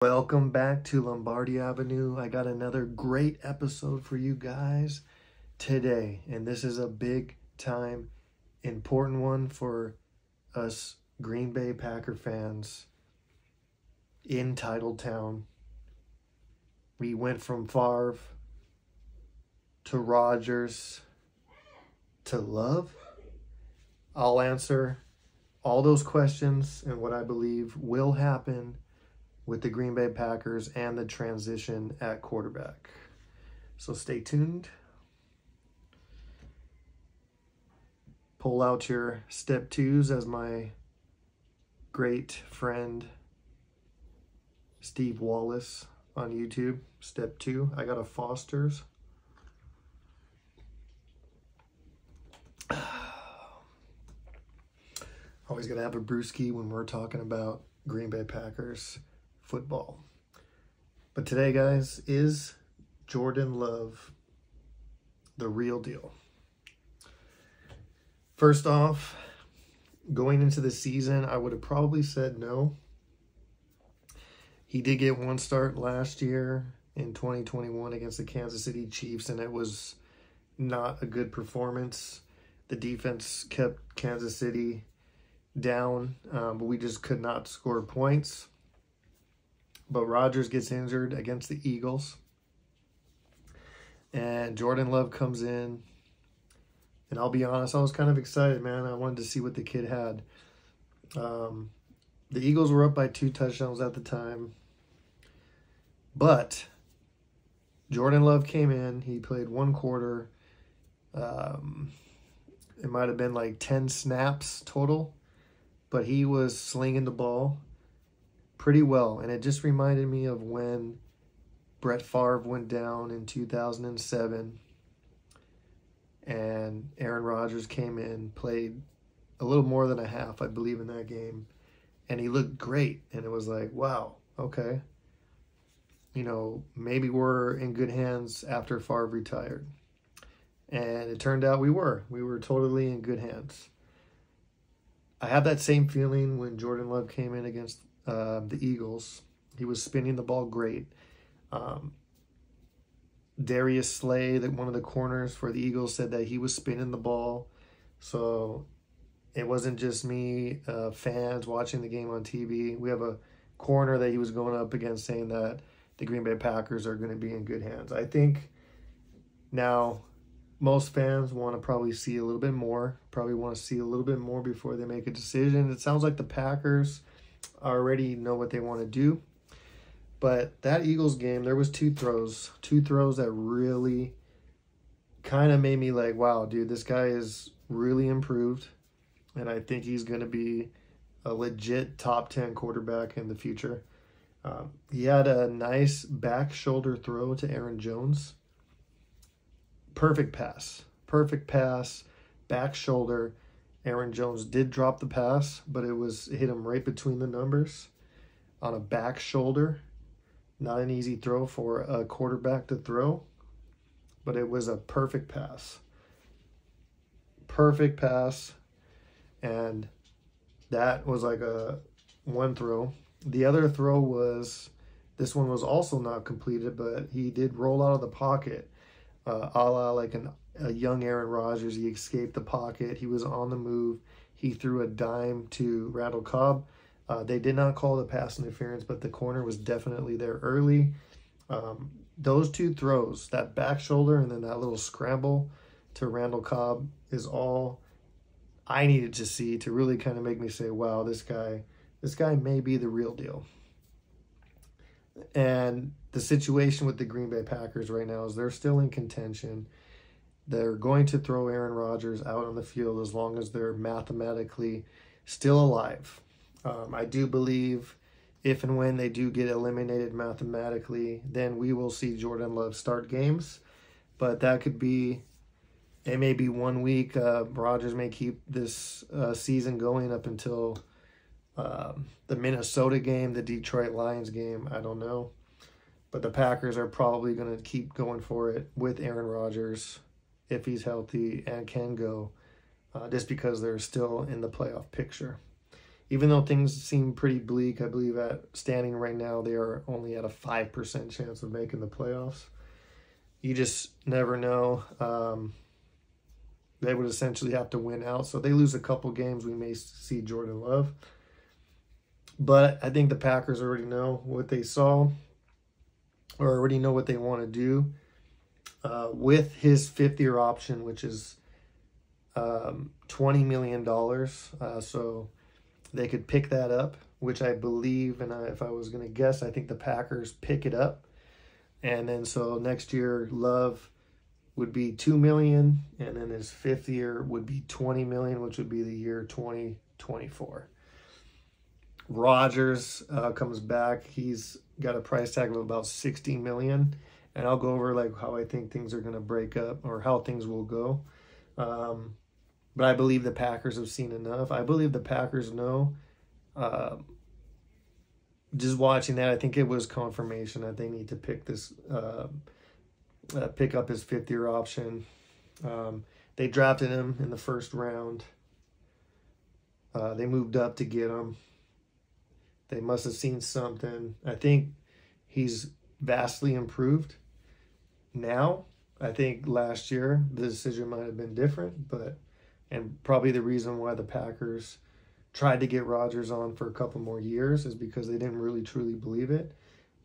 Welcome back to Lombardi Avenue. I got another great episode for you guys today, and this is a big time important one for us Green Bay Packer fans in Titletown. We went from Favre to Rodgers to Love. I'll answer all those questions and what I believe will happen with the Green Bay Packers and the transition at quarterback. So stay tuned. Pull out your step twos, as my great friend Steve Wallace on YouTube. Step two, I got a Foster's. Always gotta have a brewski when we're talking about Green Bay Packers football. But today, guys, is Jordan Love the real deal? First off, going into the season, I would have probably said no. He did get one start last year in 2021 against the Kansas City Chiefs, and it was not a good performance. The defense kept Kansas City down, but we just could not score points. But Rodgers gets injured against the Eagles, and Jordan Love comes in. And I'll be honest, I was kind of excited, man. I wanted to see what the kid had. The Eagles were up by 2 touchdowns at the time. But Jordan Love came in. He played one quarter. It might have been like 10 snaps total. But he was slinging the ball pretty well. And it just reminded me of when Brett Favre went down in 2007. And Aaron Rodgers came in, played a little more than a half, I believe, in that game. And he looked great. And it was like, wow, okay. You know, maybe we're in good hands after Favre retired. And it turned out we were. We were totally in good hands. I have that same feeling when Jordan Love came in against the Eagles. He was spinning the ball great. Darius Slay, one of the corners for the Eagles, said that he was spinning the ball. So it wasn't just me, fans watching the game on TV. We have a corner that he was going up against saying that the Green Bay Packers are going to be in good hands. I think now most fans want to probably see a little bit more, before they make a decision. It sounds like the Packers already know what they want to do. But that Eagles game, there was two throws that really kind of made me like, wow, dude, this guy is really improved. And I think he's going to be a legit top 10 quarterback in the future. He had a nice back shoulder throw to Aaron Jones. Perfect pass, back shoulder. Aaron Jones did drop the pass, but it hit him right between the numbers on a back shoulder. Not an easy throw for a quarterback to throw, but it was a perfect pass. And that was like a one throw. The other throw this one was also not completed, but he did roll out of the pocket, a la like a young Aaron Rodgers. He escaped the pocket. He was on the move. He threw a dime to Randall Cobb. They did not call the pass interference, but the corner was definitely there early. Those two throws, that back shoulder and then that little scramble to Randall Cobb, is all I needed to see to really kind of make me say, wow, this guy may be the real deal. And the situation with the Green Bay Packers right now is they're still in contention. They're going to throw Aaron Rodgers out on the field as long as they're mathematically still alive. I do believe if and when they do get eliminated mathematically, then we will see Jordan Love start games. But that could be, it may be 1 week. Rodgers may keep this season going up until the Minnesota game, the Detroit Lions game. I don't know. But the Packers are probably going to keep going for it with Aaron Rodgers if he's healthy and can go, just because they're still in the playoff picture. even though things seem pretty bleak, I believe at standing right now, they are only at a 5% chance of making the playoffs. You just never know. They would essentially have to win out. So if they lose a couple games, we may see Jordan Love. But I think the Packers already know what they saw, or already know what they want to do with his fifth-year option, which is $20 million. So they could pick that up, which I believe, and if I was going to guess, I think the Packers pick it up. And then so next year, Love would be $2 million, and then his fifth year would be $20 million, which would be the year 2024. Rodgers comes back. He's got a price tag of about $60 million, and I'll go over like how I think things are going to break up or how things will go. But I believe the Packers have seen enough. I believe the Packers know. Just watching that, I think it was confirmation that they need to pick up his fifth-year option. They drafted him in the first round. They moved up to get him. They must have seen something. I think he's vastly improved now. I think last year the decision might have been different, and probably the reason why the Packers tried to get Rodgers on for a couple more years is because they didn't really truly believe it.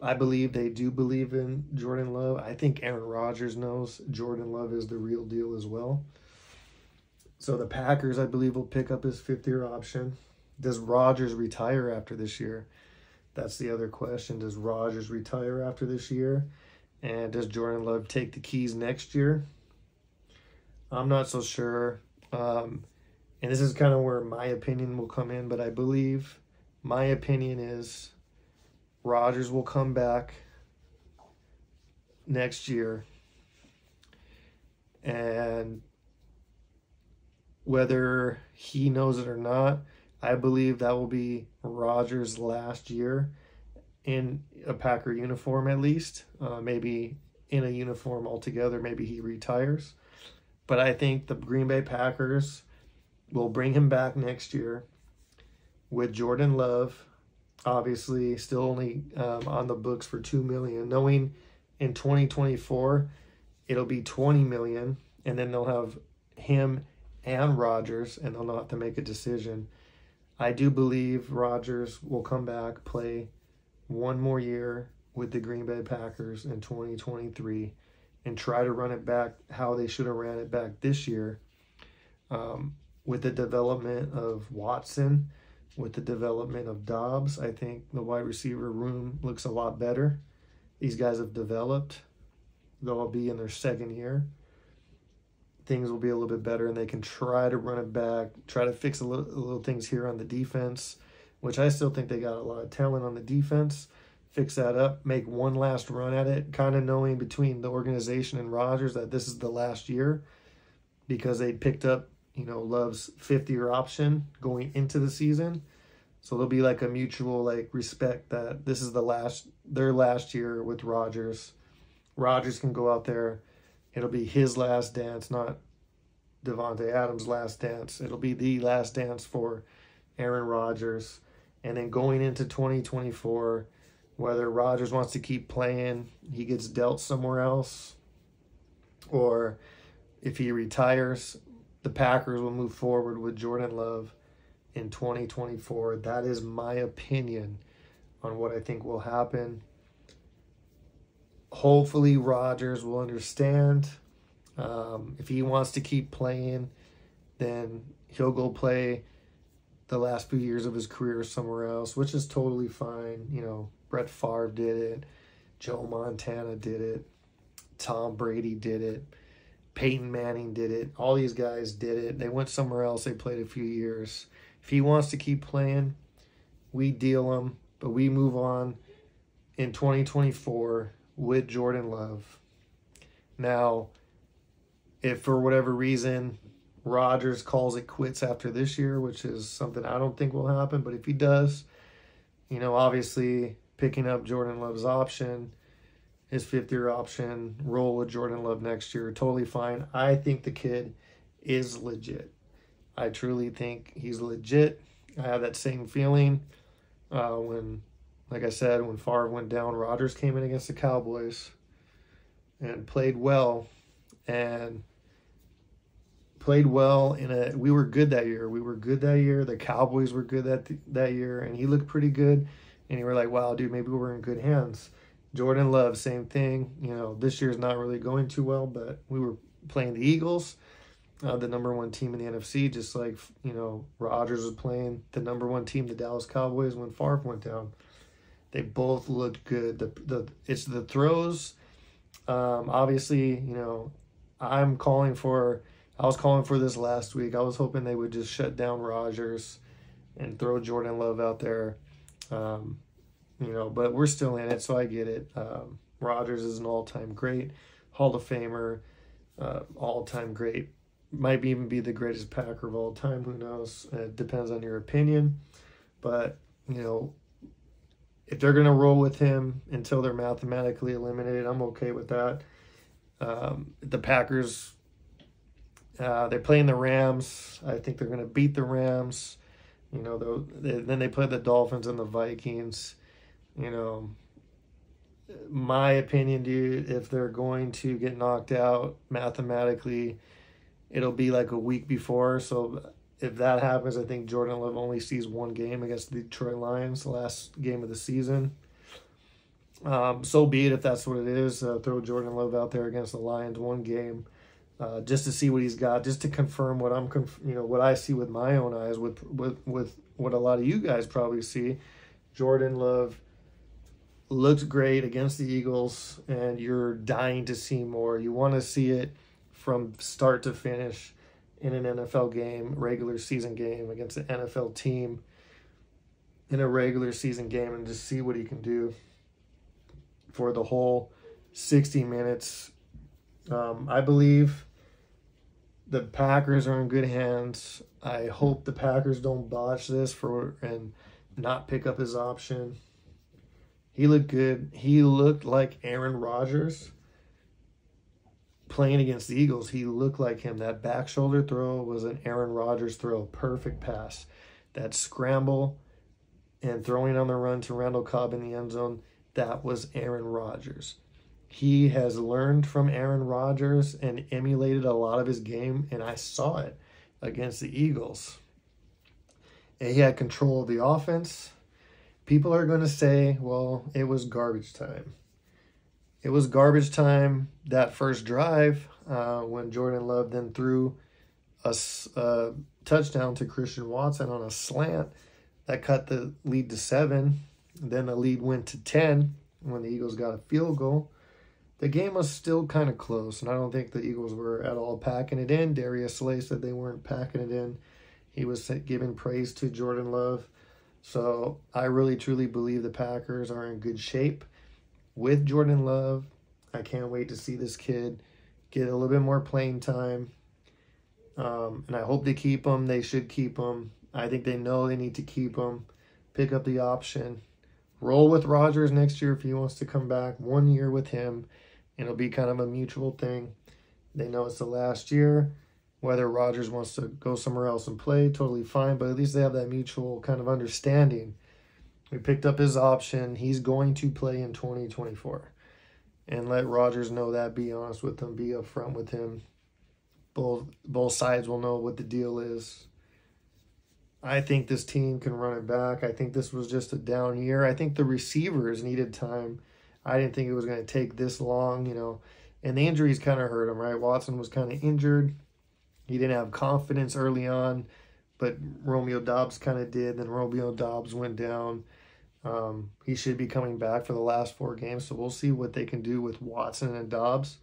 I believe they do believe in Jordan Love. I think Aaron Rodgers knows Jordan Love is the real deal as well. So the Packers, I believe, will pick up his fifth-year option. Does Rodgers retire after this year? That's the other question. Does Rodgers retire after this year? And does Jordan Love take the keys next year? I'm not so sure. And this is kind of where my opinion will come in, but I believe my opinion is Rodgers will come back next year, and whether he knows it or not, I believe that will be Rodgers' last year in a Packer uniform, at least. Maybe in a uniform altogether, maybe he retires. But I think the Green Bay Packers will bring him back next year with Jordan Love, obviously still only on the books for $2 million, knowing in 2024 it'll be $20 million, and then they'll have him and Rodgers, and they'll not have to make a decision. I do believe Rodgers will come back, play one more year with the Green Bay Packers in 2023, and try to run it back how they should have ran it back this year, with the development of Watson, with the development of Dobbs. I think the wide receiver room looks a lot better. These guys have developed. They'll all be in their second year. Things will be a little bit better, and they can try to run it back, try to fix a little things here on the defense, which I still think they got a lot of talent on the defense. Fix that up, make one last run at it, kind of knowing between the organization and Rodgers that this is the last year, because they picked up, Love's fifth-year option going into the season. So there'll be like a mutual respect that this is their last year with Rodgers. Rodgers can go out there. It'll be his last dance, not Devontae Adams' last dance. It'll be the last dance for Aaron Rodgers. And then going into 2024, whether Rodgers wants to keep playing, he gets dealt somewhere else, or if he retires, the Packers will move forward with Jordan Love in 2024. That is my opinion on what I think will happen. Hopefully Rodgers will understand. If he wants to keep playing, then he'll go play the last few years of his career somewhere else, which is totally fine. Brett Favre did it. Joe Montana did it. Tom Brady did it. Peyton Manning did it. All these guys did it. They went somewhere else. They played a few years. If he wants to keep playing, we deal him, but we move on in 2024 with Jordan Love. Now, if for whatever reason Rodgers calls it quits after this year, which is something I don't think will happen, but if he does, obviously picking up Jordan Love's option, his fifth-year option, roll with Jordan Love next year, totally fine. I think the kid is legit. I truly think he's legit. I have that same feeling when, like I said, when Favre went down, Rodgers came in against the Cowboys and played well. And played well we were good that year. We were good that year. The Cowboys were good that year, and he looked pretty good. And you were like, wow, dude, maybe we're in good hands. Jordan Love, same thing. This year's not really going too well, but we were playing the Eagles, the number one team in the NFC, just like, Rodgers was playing the number one team, the Dallas Cowboys, when Favre went down. They both looked good. It's the throws. Obviously, I was calling for this last week. I was hoping they would just shut down Rodgers and throw Jordan Love out there. But we're still in it, so I get it. Rodgers is an all-time great, Hall of Famer, all-time great. Might even be the greatest Packer of all time. Who knows? It depends on your opinion. But, if they're going to roll with him until they're mathematically eliminated, I'm okay with that. The Packers, they're playing the Rams. I think they're going to beat the Rams. Then they play the Dolphins and the Vikings. My opinion, dude, if they're going to get knocked out mathematically, it'll be like a week before. So if that happens, I think Jordan Love only sees one game against the Detroit Lions, the last game of the season. So be it if that's what it is. Throw Jordan Love out there against the Lions one game, just to see what he's got, just to confirm what what I see with my own eyes, with what a lot of you guys probably see. Jordan Love looked great against the Eagles, and you're dying to see more. You want to see it from start to finish in an NFL game, regular season game, against an NFL team in a regular season game, and just see what he can do for the whole 60 minutes. I believe the Packers are in good hands. I hope the Packers don't botch this and not pick up his option. He looked good. He looked like Aaron Rodgers playing against the Eagles. He looked like him. That back shoulder throw was an Aaron Rodgers throw. Perfect pass. That scramble and throwing on the run to Randall Cobb in the end zone, that was Aaron Rodgers. He has learned from Aaron Rodgers and emulated a lot of his game, and I saw it against the Eagles. And he had control of the offense. People are going to say, well, it was garbage time. It was garbage time that first drive when Jordan Love then threw a touchdown to Christian Watson on a slant that cut the lead to 7. Then the lead went to 10 when the Eagles got a field goal. The game was still kind of close, and I don't think the Eagles were at all packing it in. Darius Slay said they weren't packing it in. He was giving praise to Jordan Love. So I really, truly believe the Packers are in good shape with Jordan Love. I can't wait to see this kid get a little bit more playing time. And I hope they keep him. They should keep him. I think they know they need to keep him. Pick up the option. Roll with Rodgers next year if he wants to come back. 1 year with him. It'll be kind of a mutual thing. They know it's the last year. Whether Rodgers wants to go somewhere else and play, totally fine. But at least they have that mutual kind of understanding. We picked up his option. He's going to play in 2024. And let Rodgers know that. Be honest with him. Be upfront with him. Both sides will know what the deal is. I think this team can run it back. I think this was just a down year. I think the receivers needed time. I didn't think it was going to take this long, And the injuries kind of hurt him, right? Watson was kind of injured. He didn't have confidence early on, but Romeo Doubs kind of did. Then Romeo Doubs went down. He should be coming back for the last 4 games, so we'll see what they can do with Watson and Doubs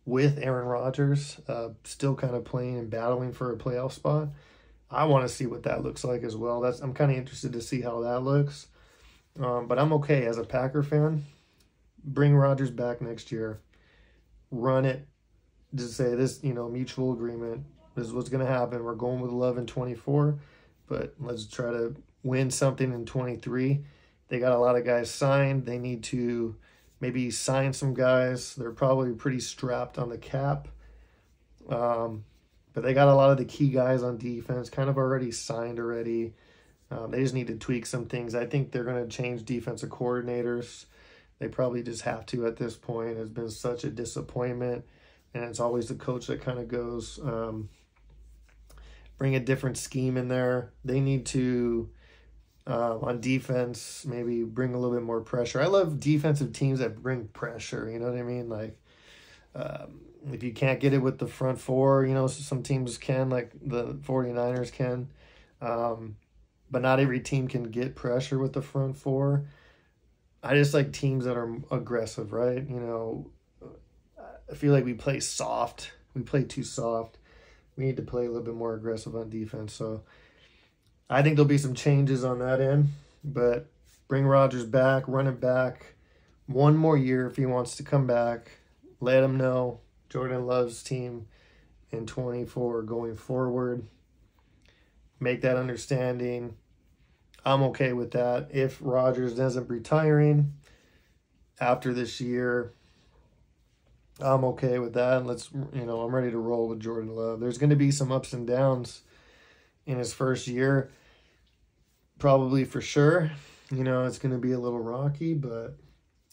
with Aaron Rodgers still kind of playing and battling for a playoff spot. I want to see what that looks like as well. I'm kind of interested to see how that looks. But I'm okay as a Packer fan. Bring Rodgers back next year. Run it. Just say this, mutual agreement. This is what's going to happen. We're going with Love in 24, but let's try to win something in 23. They got a lot of guys signed. They need to maybe sign some guys. They're probably pretty strapped on the cap. But they got a lot of the key guys on defense kind of already signed already. They just need to tweak some things. I think they're going to change defensive coordinators. They probably just have to at this point. It's been such a disappointment, and it's always the coach that kind of goes, bring a different scheme in there. They need to, on defense, maybe bring a little bit more pressure. I love defensive teams that bring pressure, you know what I mean? Like, if you can't get it with the front four, you know, some teams can, like the 49ers can, but not every team can get pressure with the front four. I just like teams that are aggressive, right? You know, I feel like we play soft. We play too soft. We need to play a little bit more aggressive on defense. So I think there'll be some changes on that end, but bring Rodgers back, run it back one more year if he wants to come back. Let him know Jordan Love's team in 24 going forward. Make that understanding. I'm okay with that. If Rodgers ends up retiring after this year, I'm okay with that. And I'm ready to roll with Jordan Love. There's going to be some ups and downs in his first year, probably for sure. You know, it's going to be a little rocky, but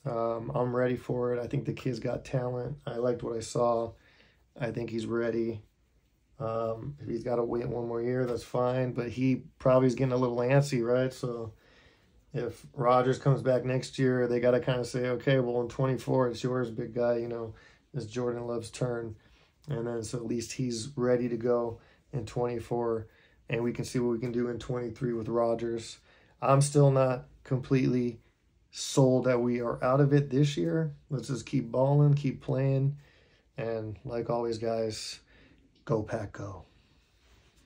I'm ready for it. I think the kid's got talent. I liked what I saw. I think he's ready. If he's got to wait one more year, that's fine. But he probably is getting a little antsy, right? So if Rodgers comes back next year, they got to kind of say, okay, well, in 24, it's yours, big guy. You know, it's Jordan Love's turn. And then so at least he's ready to go in 24. And we can see what we can do in 23 with Rodgers. I'm still not completely sold that we are out of it this year. Let's just keep balling, keep playing. And like always, guys, go Pack, go.